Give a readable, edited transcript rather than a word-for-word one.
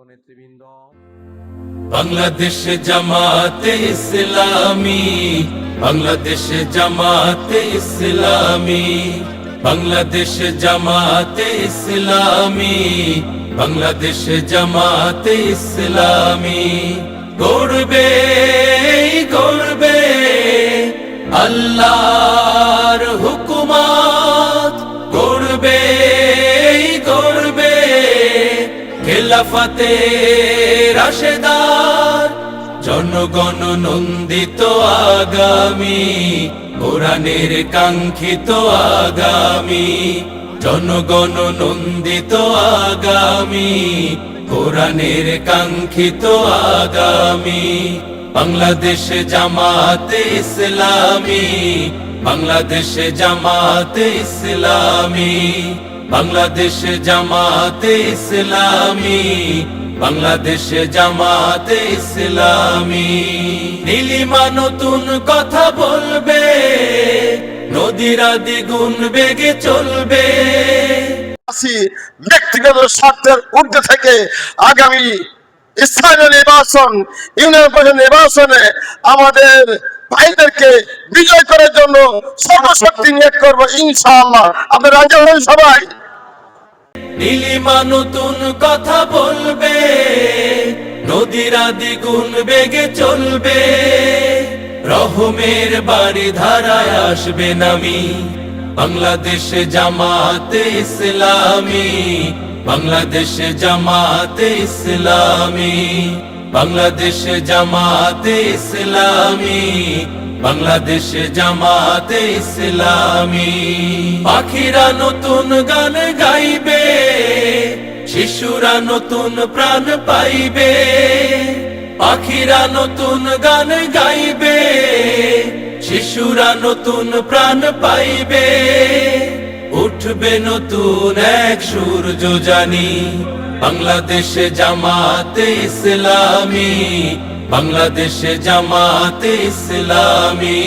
নেতৃবৃন্দ, বাংলাদেশ জামাতে ইসলামী, বাংলাদেশ জামাতে ইসলামী, বাংলাদেশ জামাতে ইসলামী, বাংলাদেশ জামাতে ইসলামী গড়বে গড়বে আল্লাহর হুকুমত, গড়বে গড়বে খেলাফতে রাশেদার, জনগণ নন্দিত আগামী, কোরআনের কাঙ্ক্ষিত আগামী, জনগণ নন্দিত আগামী, কোরআনের কাঙ্ক্ষিত আগামী। বাংলাদেশ জামাতে ইসলামী, বাংলাদেশ জামাতে ইসলামী, বাংলাদেশ জামাতে ইসলামী, বাংলাদেশ জামাতে ইসলামী। নীলিমা নতুন কথা বলবে, নদীরা দ্বিগুণ বেগে চলবে। ব্যক্তিগত স্বার্থের ঊর্ধ্বে থেকে আগামী স্থানীয় নির্বাচন, ইউনিয়ন পরিষদ নির্বাচনে আমাদের ভাইদেরকে বিজয় করার জন্য সর্বশক্তি নিয়োগ করবো ইনশাআল্লাহ। আপনারা রাজি হন সবাই? নীলিমা নতুন কথা বলবে, নদীরা দ্বিগুণ বেগে চলবে, রহমের বাড়ি ধারায় আসবে নামি। বাংলাদেশ জামাতে ইসলামী, বাংলাদেশ জামাতে ইসলামী, বাংলাদেশ জামাতে ইসলামী, বাংলাদেশ জামাতে ইসলামী। পাখিরা নতুন গান গাইবে, শিশুরা নতুন প্রাণ পাইবে, পাখিরা নতুন গান গাইবে, শিশুরা নতুন প্রাণ পাইবে, উঠবে নতুন এক সূর্য জানি। বাংলাদেশ জামাতে ইসলামী, বাংলাদেশ জামাতে ইসলামী।